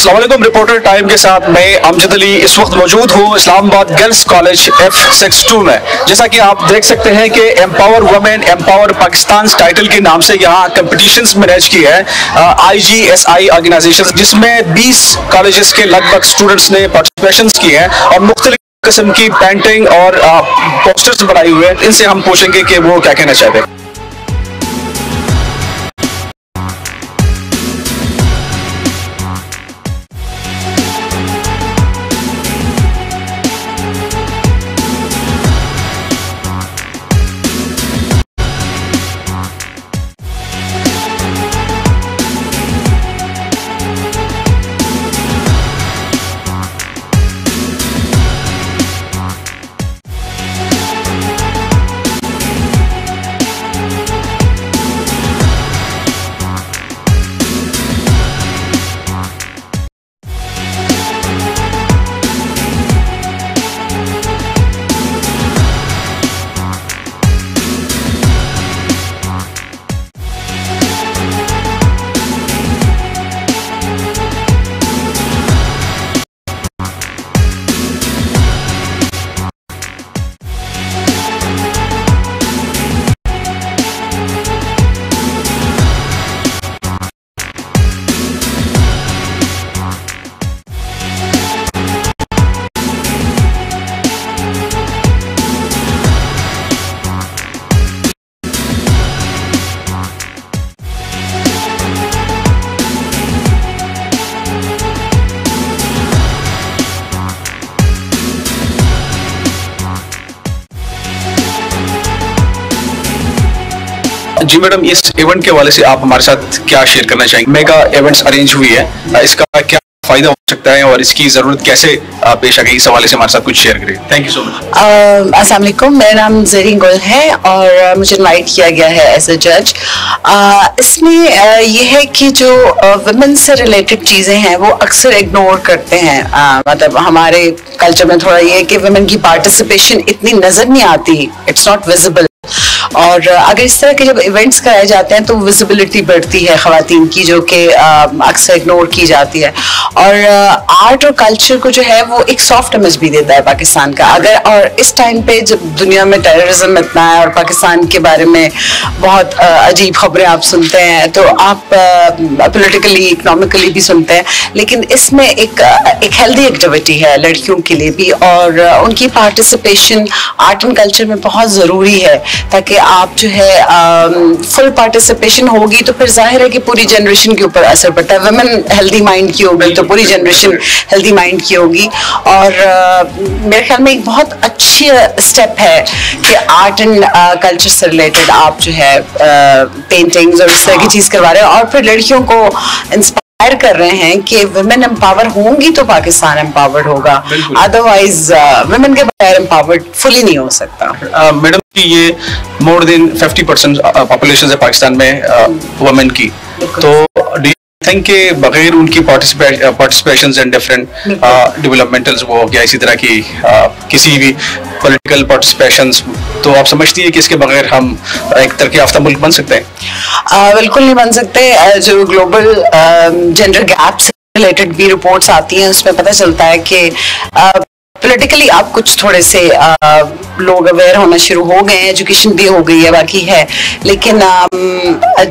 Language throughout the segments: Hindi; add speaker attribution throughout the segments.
Speaker 1: अस्सलाम वालेकुम। रिपोर्टर टाइम के साथ मैं अमजद अली इस वक्त मौजूद हूँ इस्लामाबाद गर्ल्स कॉलेज F62 में। जैसा कि आप देख सकते हैं कि empower women empower Pakistan title के नाम से यहाँ कंपटीशंस मैनेज की है IGSI ऑर्गेनाइजेशन, जिसमें 20 कॉलेजेस के लगभग स्टूडेंट्स ने पार्टिसिपेशन की है और मुख्तलिफ किस्म की पेंटिंग और पोस्टर्स बनाए हुए हैं। इनसे हम पूछेंगे कि वो क्या कहना चाहते हैं। जी मैडम, इस इवेंट के हवाले से आप हमारे साथ क्या शेयर करना चाहेंगे? मेगा इवेंट्स अरेंज हुई है, इसका क्या फायदा हो सकता है और इसकी जरूरत कैसे पेश आ गई, इस हवाले से हमारे साथ कुछ शेयर करें। Thank you so much.
Speaker 2: अस्सलाम वालेकुम, मेरा नाम ज़रीन गुल है और मुझे इनवाइट किया गया है एज अ जज। इसमें ये है कि जो वुमेन से रिलेटेड चीज़ें हैं वो अक्सर इग्नोर करते हैं। मतलब हमारे कल्चर में थोड़ा ये है कि वुमेन की पार्टिसिपेशन इतनी नज़र नहीं आती, इट्स नॉट विजिबल। और अगर इस तरह के जब इवेंट्स कराए जाते हैं तो विजिबिलिटी बढ़ती है ख़वातीन की, जो कि अक्सर इग्नोर की जाती है। और आर्ट और कल्चर को जो है वो एक सॉफ्ट इमेज भी देता है पाकिस्तान का। अगर और इस टाइम पे जब दुनिया में टेररिज्म इतना है और पाकिस्तान के बारे में बहुत अजीब खबरें आप सुनते हैं, तो आप पॉलिटिकली इकनॉमिकली भी सुनते हैं, लेकिन इसमें एक हेल्दी एक्टिविटी है लड़कियों के लिए भी, और उनकी पार्टिसिपेशन आर्ट एंड कल्चर में बहुत ज़रूरी है, ताकि आप जो है फुल पार्टिसिपेशन होगी तो फिर जाहिर है कि पूरी जनरेशन के ऊपर असर पड़ता है। वुमेन हेल्दी माइंड की होगी तो पूरी जनरेशन हेल्दी माइंड की होगी। और मेरे ख्याल में एक बहुत अच्छी स्टेप है कि आर्ट एंड कल्चर से रिलेटेड आप जो है पेंटिंग्स और इस तरह की चीज़ करवा रहे हैं और फिर लड़कियों को इंस्पायर कर रहे हैं कि वुमेन एम्पावर होंगी तो पाकिस्तान एम्पावर्ड होगा, अदरवाइज वुमेन के बगैर एम्पावर्ड फुली नहीं हो सकता।
Speaker 1: मैडम, ये मोर देन 50% पॉपुलेशन है पाकिस्तान में वुमेन की, तो डू यू थिंक के बगैर उनकी पार्टिसिपेशन एंड डिफरेंट डेवलपमेंटल्स वो हो गया, इसी तरह की किसी भी पॉलिटिकल पार्टिसिपेशन, तो आप समझती है कि इसके बगैर हम एक तरक्की याफ्ता मुल्क बन सकते हैं?
Speaker 2: बिल्कुल नहीं बन सकते। जो ग्लोबल जेंडर गैप से रिलेटेड भी रिपोर्ट्स आती हैं उसमें पता चलता है कि पॉलिटिकली आप कुछ थोड़े से लोग अवेयर होना शुरू हो गए हैं, एजुकेशन भी हो गई है, बाकी है, लेकिन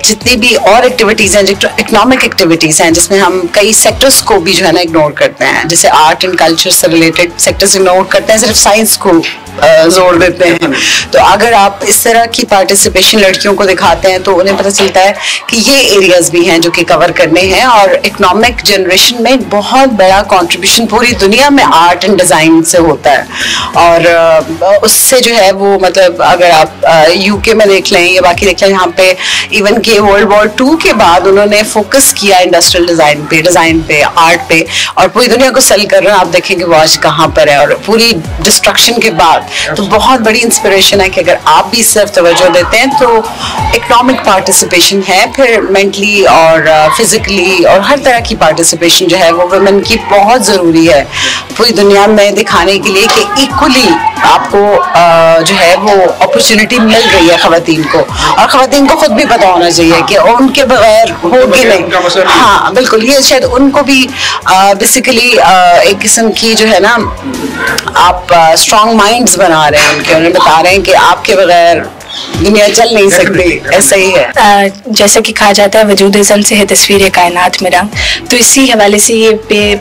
Speaker 2: जितनी भी और एक्टिविटीज़ हैं, इकोनॉमिक एक्टिविटीज़ हैं, जिसमें हम कई सेक्टर्स को भी जो है ना इग्नोर करते हैं, जैसे आर्ट एंड कल्चर से रिलेटेड सेक्टर्स इग्नोर करते हैं, सिर्फ साइंस को जोर देते हैं। तो अगर आप इस तरह की पार्टिसिपेशन लड़कियों को दिखाते हैं तो उन्हें पता चलता है कि ये एरियाज भी हैं जो कि कवर करने हैं, और इकोनॉमिक जनरेशन में बहुत बड़ा कंट्रीब्यूशन पूरी दुनिया में आर्ट एंड डिज़ाइन से होता है। और उससे जो है वो मतलब अगर आप यूके में देख लें या बाकी देख लें, यहाँ पे इवन के वर्ल्ड वॉर 2 के बाद उन्होंने फोकस किया इंडस्ट्रियल डिज़ाइन पे, आर्ट पे, और पूरी दुनिया को सेल कर रहे हैं। आप देखेंगे वो आज कहाँ पर है, और पूरी डिस्ट्रक्शन के बाद तो बहुत बड़ी इंस्पिरेशन है कि अगर आप भी इस तरफ तवज्जो देते हैं तो इकोनॉमिक पार्टिसिपेशन है, फिर मेंटली और फिजिकली और हर तरह की पार्टिसिपेशन जो है वो वुमेन की बहुत ज़रूरी है। पूरी दुनिया में दिखाने के लिए कि इक्वली आपको जो है वो अपॉर्चुनिटी मिल रही है खवातीन को, और खवातीन को खुद भी पता होना चाहिए कि उनके बगैर होगी नहीं। हाँ बिल्कुल, ये शायद उनको भी बेसिकली एक किस्म की जो है ना, आप स्ट्रॉन्ग माइंड्स बना रहे हैं उनके, उन्हें बता रहे हैं कि आपके बगैर दुनिया चल नहीं सकती, ऐसा ही है।
Speaker 3: जैसा कि कहा जाता है वजूद इज़्म से है तस्वीर कायनात में रंग, तो इसी हवाले से ये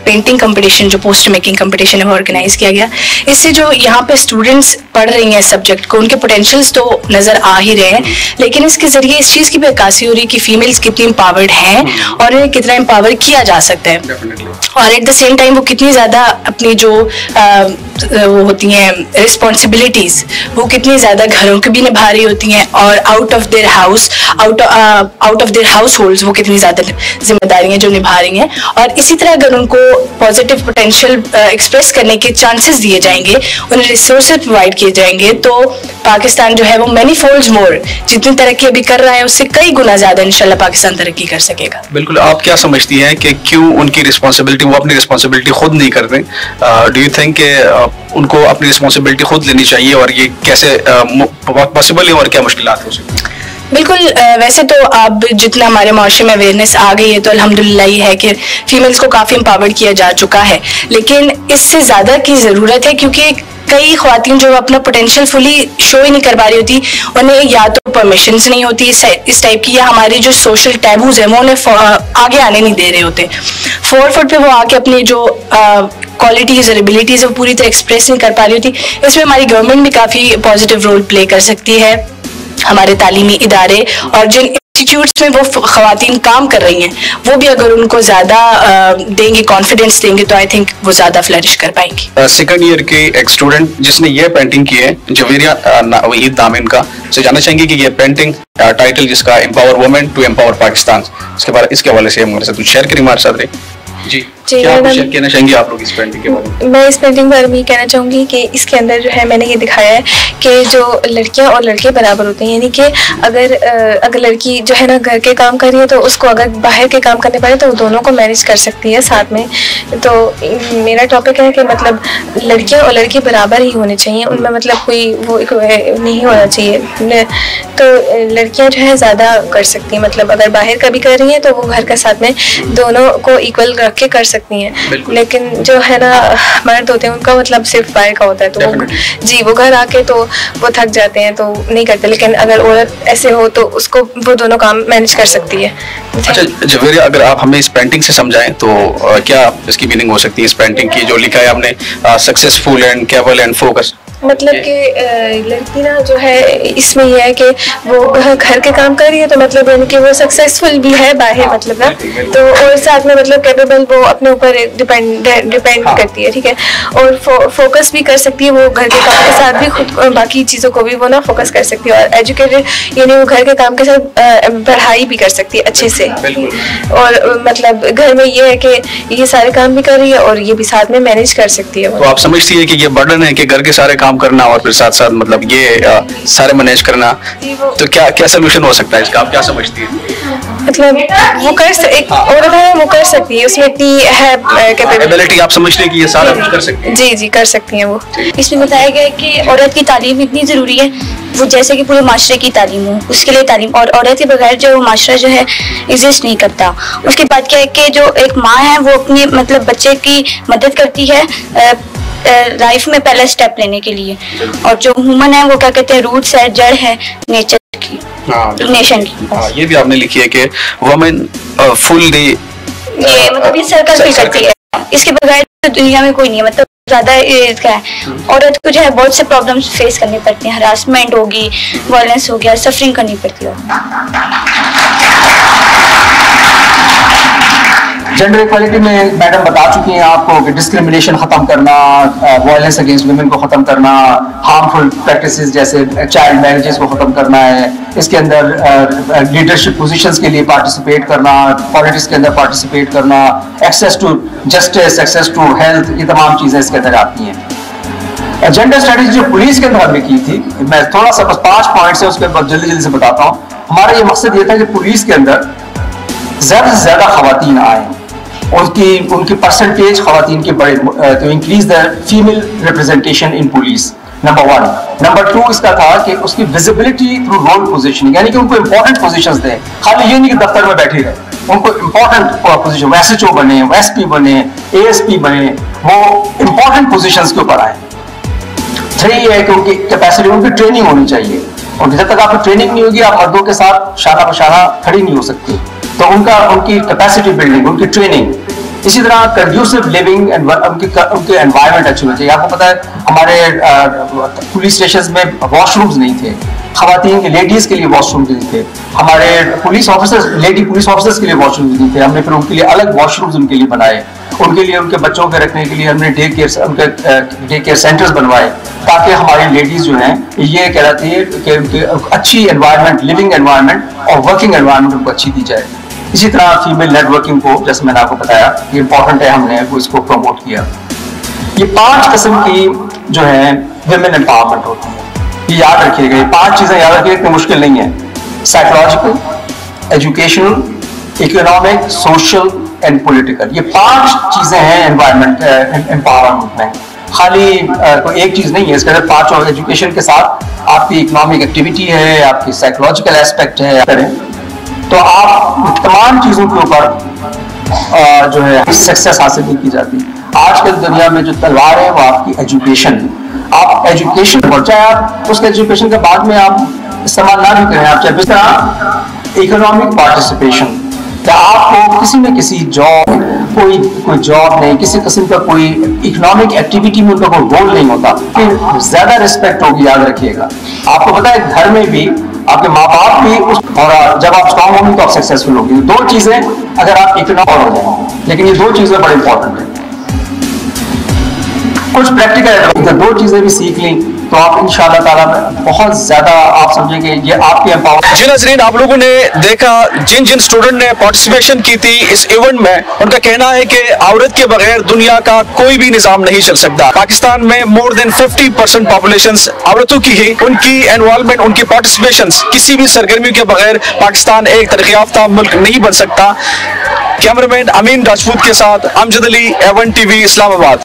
Speaker 3: पेंटिंग कंपटीशन जो पोस्टर मेकिंग कंपटीशन है वो ऑर्गेनाइज किया गया। इससे जो यहाँ पे स्टूडेंट्स पढ़ रही हैं सब्जेक्ट को, उनके पोटेंशियल्स तो नज़र आ ही रहे हैं, लेकिन इसके ज़रिए इस चीज़ की भी अक्कासी हो रही है कि फीमेल्स कितनी एम्पावर्ड हैं और इन्हें कितना एम्पावर किया जा सकता है, और एट द सेम टाइम वो कितनी ज़्यादा अपनी जो वो होती हैं रिस्पॉन्सिबिलिटीज़, वो कितनी ज़्यादा घरों की भी निभा रही होती हैं, और out of their house out of their house holds वो कितनी ज़्यादा जिम्मेदारियाँ जो निभा रही हैं। और इसी तरह अगर उनको पॉजिटिव पोटेंशियल एक्सप्रेस करने के चांसेस दिए जाएंगे, उन्हें रिसोर्सेज प्रोवाइड किए जाएंगे, तो पाकिस्तान जो है वो मैनी फोल्ड्स मोर जितनी तरक्की अभी कर रहा है उससे कई गुना ज़्यादा इंशाल्लाह पाकिस्तान तरक्की कर सकेगा।
Speaker 1: बिल्कुल। आप क्या समझती हैं कि क्यों उनकी रिस्पॉन्सिबिलिटी, वो अपनी रिस्पॉन्सिबिलिटी खुद नहीं करते? डू यू थिंक कि उनको अपनी रिस्पॉन्सिबिलिटी खुद लेनी चाहिए, और ये कैसे पॉसिबल है और क्या मुश्किलात हो सकती हैं?
Speaker 3: बिल्कुल। वैसे तो अब जितना हमारे माशरे में अवेयरनेस आ गई है तो अल्हम्दुलिल्लाह ये है कि फीमेल्स को काफ़ी एम्पावर्ड किया जा चुका है, लेकिन इससे ज़्यादा की ज़रूरत है, क्योंकि कई ख्वातीन जो अपना पोटेंशियल फुली शो ही नहीं कर पा रही होती, उन्हें या तो परमिशंस नहीं होती इस टाइप की, या हमारे जो सोशल टैबूज हैं वो उन्हें आगे आने नहीं दे रहे होते। फोरफुट पे वो आके अपनी जो क्वालिटीज़ और एबिलिटीज़ वो पूरी तरह एक्सप्रेस नहीं कर पा रही होती। इसमें हमारी गवर्नमेंट भी काफ़ी पॉजिटिव रोल प्ले कर सकती है, हमारे तालीमी इदारे और जिन इंस्टीट्यूट्स में वो ख़वातीन काम कर रही हैं वो भी अगर उनको ज़्यादा देंगे, कॉन्फिडेंस देंगे, तो आई थिंक वो ज़्यादा फ्लरिश कर पाएंगी।
Speaker 1: सेकंड ईयर के एक स्टूडेंट जिसने ये पेंटिंग की है, जवेरिया वहीद नाम इनका, से जानना चाहेंगे कि ये पेंटिंग टाइटल जिसका empower women to empower Pakistan, इसके हवाले से हमारे साथ कुछ शेयर करें हमारे साथ। जी, क्या आप शेयर कहना चाहेंगे आप लोग इस पेंटिंग के बारे में?
Speaker 4: मैं इस पेंटिंग के बारे में ये कहना चाहूँगी कि इसके अंदर जो है मैंने ये दिखाया है कि जो लड़कियाँ और लड़के बराबर होते हैं, यानी कि अगर लड़की जो है ना घर के काम कर रही है तो उसको अगर बाहर के काम करने पड़े तो वो दोनों को मैनेज कर सकती है साथ में। तो मेरा टॉपिक है कि मतलब लड़कियाँ और लड़के बराबर ही होने चाहिए, उनमें मतलब कोई वो नहीं होना चाहिए। तो लड़कियाँ जो है ज़्यादा कर सकती हैं, मतलब अगर बाहर का भी कर रही हैं तो वो घर का साथ में दोनों को इक्वल रख के कर सकती हैं। लेकिन जो है ना मर्द होते हैं उनका मतलब सिर्फ बाहर का होता है, तो वो घर आके तो वो थक जाते हैं तो नहीं करते, लेकिन अगर औरत ऐसे हो तो उसको वो दोनों काम मैनेज कर सकती है।
Speaker 1: अच्छा जवेरिया, अगर आप हमें इस पेंटिंग से समझाएं तो क्या इसकी मीनिंग हो सकती है इस पेंटिंग की जो लिखा है आपने, successful and cable and focus?
Speaker 4: मतलब कि लड़की ना जो है इसमें यह है कि वो घर के काम कर रही है तो मतलब यानी कि वो सक्सेसफुल भी है बाहर, मतलब ना तो और साथ में मतलब कैपेबल वो अपने ऊपर डिपेंड करती है, ठीक है, और फोकस भी कर सकती है, वो घर के काम के साथ भी खुद बाकी चीज़ों को भी वो ना फोकस कर सकती है, और एजुकेटेड यानी वो घर के काम के साथ पढ़ाई भी कर सकती है अच्छे से, और मतलब घर में ये है कि ये सारे काम भी कर रही है और ये भी साथ में मैनेज कर सकती है।
Speaker 1: तो आप समझती है कि ये बर्डन है कि घर के सारे काम करना और फिर साथ साथ मतलब ये सारे मैनेज करना, तो क्या सोल्यूशन हो सकता है इसका, आप क्या समझती है?
Speaker 4: मतलब वो एक औरत है वो कर सकती है, उसमें इतनी है
Speaker 1: कैपेबिलिटी, आप समझते हैं कि ये सारा कुछ कर सकती है?
Speaker 4: जी कर सकती हैं वो।
Speaker 5: इसमें बताया गया है कि औरत की तालीम इतनी ज़रूरी है, वो जैसे कि पूरे माशरे की तालीम हो, उसके लिए तालीम, और औरत के बगैर जो माशरा जो है एग्जिस्ट नहीं करता। उसके बाद क्या है कि जो एक माँ है वो अपने मतलब बच्चे की मदद करती है लाइफ में पहला स्टेप लेने के लिए, और जो ह्यूमन है वो क्या कहते हैं रूट्स है, जड़ है नेचर की, नेशन की।
Speaker 1: ये भी आपने लिखी है कि वुमेन फुल डे,
Speaker 5: ये मतलब ये सर्कल भी करती है, इसके बगैर दुनिया में कोई नहीं है। मतलब ज़्यादा क्या है, औरत को जो है बहुत से प्रॉब्लम्स फेस करने पड़ते हैं, हरासमेंट होगी, वायलेंस हो गया, सफरिंग करनी पड़ती है।
Speaker 6: जेंडर इक्वालिटी में मैडम बता चुकी हैं आपको कि डिस्क्रिमिनेशन खत्म करना, वायलेंस अगेंस्ट वुमेन को खत्म करना, हार्मफुल प्रैक्टिसेस जैसे चाइल्ड मैरिजेस को खत्म करना है, इसके अंदर लीडरशिप पोजीशंस के लिए पार्टिसिपेट करना, पॉलिटिक्स के अंदर पार्टिसिपेट करना, access to justice, access to health, ये तमाम चीज़ें इसके अंदर आती हैं। जेंडर स्टडीज जो पुलिस के अंदर हमने की थी, मैं थोड़ा सा बस 5 पॉइंट्स है उसके बाद जल्दी से बताता हूँ। हमारा ये मकसद ये था कि पुलिस के अंदर ज़्यादा से ज़्यादा खवातीन आए, उनकी परसेंटेज खवातीन के बड़े, तो increase the female representation in police, number 1। Number 2 इसका था कि उसकी विजिबिलिटी थ्रू रोल पोजीशनिंग, यानी कि उनको इंपॉर्टेंट पोजीशंस दें, खाली ये नहीं कि दफ्तर में बैठे रहे, उनको इंपॉर्टेंट पोजीशन, एसएचओ बने, एसपी बने, एएसपी बने, वो इंपॉर्टेंट पोजीशंस के ऊपर आए। 3 ये है कि उनकी कैपेसिटी, उनकी ट्रेनिंग होनी चाहिए, और जब तक आपकी ट्रेनिंग नहीं होगी आप मर्दों के साथ शाना बशाना खड़ी नहीं हो सकती। तो उनकी कैपेसिटी बिल्डिंग, उनकी ट्रेनिंग, इसी तरह कंड्यूसिव लिविंग, उनके एनवायरनमेंट अच्छी होनी चाहिए। आपको पता है हमारे पुलिस स्टेशन में वॉशरूम्स नहीं थे, खवातीन के, लेडीज के लिए वॉशरूम नहीं थे, हमारे police officers, lady police officers के लिए वॉशरूम नहीं थे, हमने फिर उनके लिए अलग वॉशरूम्स उनके लिए बनाए, उनके लिए, उनके बच्चों के रखने के लिए हमने डे केयर सेंटर्स बनवाए, ताकि हमारी लेडीज जो हैं ये कहलाती है कि उनकी अच्छी एनवायरनमेंट, लिविंग एनवायरनमेंट और वर्किंग एनवायरनमेंट उनको अच्छी दी जाए। इसी तरह फीमेल नेटवर्किंग को, जैसे मैंने आपको बताया, ये इंपॉर्टेंट है, हमने वो इसको प्रमोट किया। ये 5 किस्म की जो है विमेन एम्पावरमेंट होती है, ये याद रखिएगा, ये 5 चीजें याद रखिएगा, इतनी मुश्किल नहीं है। Psychological, educational, economic, social and political, ये 5 चीजें हैं एनवायरमेंट एम्पावरमेंट में। खाली कोई एक चीज नहीं है, इसके अंदर 5 और एजुकेशन के साथ आपकी इकोनॉमिक एक्टिविटी है, आपकी साइकोलॉजिकल एस्पेक्ट है, करें तो आप तमाम चीजों के ऊपर जो है सक्सेस हासिल नहीं की जाती। आजकल दुनिया में जो तलवार है वो आपकी एजुकेशन, आप एजुकेशन पर, चाहे आप उसके एजुकेशन के बाद में आप इस्तेमाल ना भी करें, आप चाहे, इस तरह इकोनॉमिक पार्टिसिपेशन, क्या आपको किसी न किसी जॉब, कोई जॉब नहीं, किसी किस्म का कोई इकोनॉमिक एक्टिविटी में उनका कोई रोल नहीं होता, फिर ज्यादा रिस्पेक्ट होगी, याद रखिएगा। आपको पता है घर में भी आपके माँ बाप भी और जब आप स्ट्रांग होंगे तो आप सक्सेसफुल होंगे। 2 चीजें अगर आप इकोनॉमिक हो जाएंगे, लेकिन ये 2 चीजें बड़ी इंपॉर्टेंट है। कुछ प्रैक्टिकल 2 चीजें भी सीख ली तो आप इंशाअल्लाह ताला बहुत ज्यादा आप समझेंगे ये आपके एम्पावर।
Speaker 1: जी नाज़रीन, आप लोगों ने देखा जिन जिन स्टूडेंट ने पार्टिसिपेशन की थी इस इवेंट में, उनका कहना है कि औरत के बगैर दुनिया का कोई भी निजाम नहीं चल सकता। पाकिस्तान में मोर देन 50% पॉपुलेशन औरतों की ही, उनकी इन्वॉल्वमेंट, उनकी पार्टिसिपेशन, किसी भी सरगर्मी के बगैर पाकिस्तान एक तरक्की याफ्ता मुल्क नहीं बन सकता। कैमरामैन अमीन राजपूत के साथ अमजद अली, A1 TV, इस्लामाबाद।